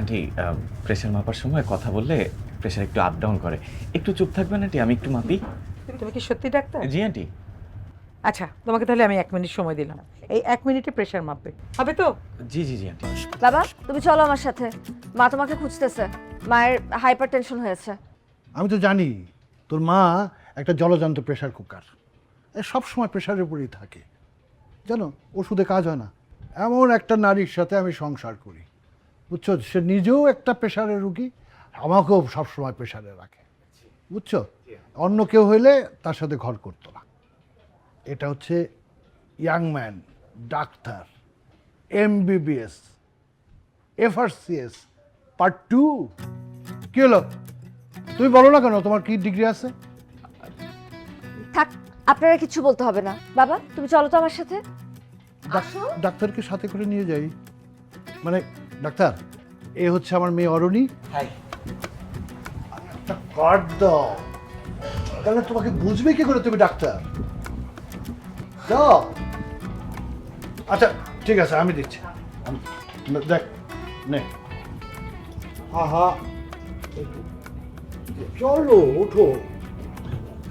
Aunty pressure মাপার সময় কথা বললে প্রেশার একটু আপ ডাউন করে। একটু চুপ থাকবেন আন্টি, আমি একটু মাপি। তুমি কি সত্যি ডাক্তার? জি আন্টি। আচ্ছা, তোমাকে তাহলে আমি 1 মিনিট সময় দিলাম। এই 1 মিনিটে প্রেশার মাপবে, হবে তো? জি জি জি আন্টি। বাবা তুমি চলো আমার সাথে, মা তোমাকে খুঁজতেছে, মায়ের হাইপার টেনশন হয়েছে। আমি তো জানি তোর মা একটা জলজান্ত প্রেশার কুকার, সব সময় প্রেশারের উপরেই থাকে। জানো, ওষুধে কাজ হয় না। এমন একটা নারীর সাথে আমি সংসার করি, বুঝছো? সে নিজেও একটা প্রেশারের রুগী, আমাকেও সবসময় প্রেশারে রাখে, বুঝছো? অন্য কেউ হইলে তার সাথে ঘর করতো না। এটা হচ্ছে young man, doctor, MBBS, FRCS part 2। কি হলো? তুমি বলো না কেন তোমার কি ডিগ্রি আছে? থাক, আপনারা কিছু বলতে হবে না। বাবা তুমি চলো তো আমার সাথে। ডাক্তারকে সাথে করে নিয়ে যাই। মানে ডাক্তার, এ হচ্ছে আমার মেয়ে অরণি। একটা কার্ড দাও, তাহলে তোমাকে বুঝবে কি করে তুমি ডাক্তার? দাও। আচ্ছা ঠিক আছে, আমি দিচ্ছি। দেখ নে। আহা, চলো ওঠো।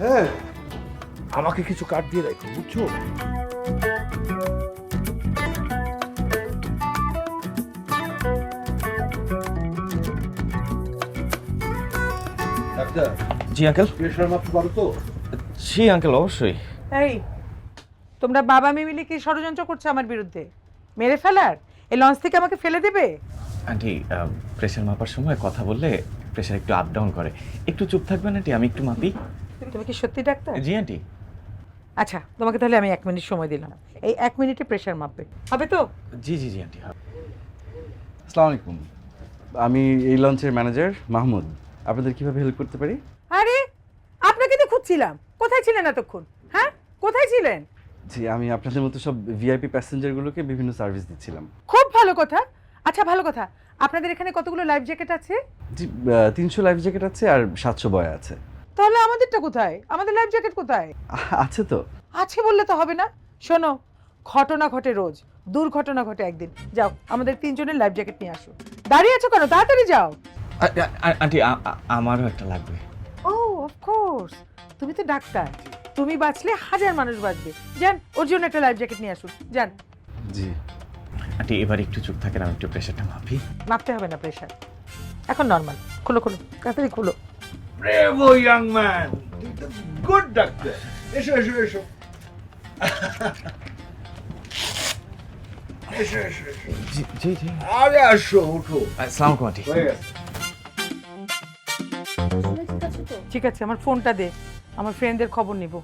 হ্যাঁ, আমাকে কিছু কার্ড দিয়ে রাখো, বুঝছো? ডাক্তার, জি আঙ্কেল। প্রেশার মাপতে পারো তো? জি আঙ্কেল, অবশ্যই। এই, তোমরা বাবা মেয়ে মিলে কি ষড়যন্ত্র করছো আমার বিরুদ্ধে? মেরে ফেলার? এই লঞ্চ থেকে আমাকে ফেলে দেবে? আন্টি প্রেশার মাপার সময় কথা বললে প্রেশার একটু আপ ডাউন করে। একটু চুপ থাকবেন আন্টি, আমি একটু মাপি। তুমি কি সত্যি ডাক্তার? জি আন্টি। আচ্ছা, তোমাকে তাহলে আমি 1 মিনিট সময় দিলাম। এই 1 মিনিটে প্রেশার মাপবে, হবে তো? জি জি জি আন্টি। আসসালামু আলাইকুম, আমি এই লঞ্চের ম্যানেজার মাহমুদ। আপনাদের কিভাবে হেল্প করতে পারি? আরে, আপনাকে তো খুঁজছিলাম। কোথায় ছিলেন এতক্ষণ? হ্যাঁ, কোথায় ছিলেন? জি, আমি আপনাদের মতো সব ভিআইপি প্যাসেঞ্জারগুলোকে বিভিন্ন সার্ভিস দিচ্ছিলাম। খুব ভালো কথা। আচ্ছা, ভালো কথা। আপনাদের এখানে কতগুলো লাইফ জ্যাকেট আছে? জি, 300 লাইফ জ্যাকেট আছে আর 700 বয় আছে। তাহলে আমাদেরটা কোথায়? আমাদের লাইফ জ্যাকেট কোথায়? আছে তো। আছে বললে তো হবে না। শোনো, ঘটনা ঘটে রোজ, দুর্ঘটনা ঘটে একদিন। যাও, আমাদের 3 জনের লাইফ জ্যাকেট নিয়ে আসো। দাঁড়িয়ে আছো কেন? তাড়াতাড়ি যাও। আন্টি আমারও একটা লাগবে। ও, অফ কোর্স, তুমি তো ডাক্তার। তুমি বাঁচলে হাজার মানুষ বাঁচবে। যান, ওর জন্য একটা লাইফ জ্যাকেট নিয়ে আসুন। যান। জি। আন্টি এবার একটু চুপ থাকেন, আমি একটু প্রেশারটা মাপি। মাপতে হবে না প্রেশার, এখন নর্মাল। খোলো খোলো, তাড়াতাড়ি খোলো। Bravo young man, good doctor. এসো এসো এসো। এসো এসো এসো। জি জি জি। আরে আসো, উঠো। আসসালামু আলাইকুম আন্টি। হয়ে গেছে। ঠিক আছে, আমার ফোনটা দে, আমার ফ্রেন্ডদের খবর নিব।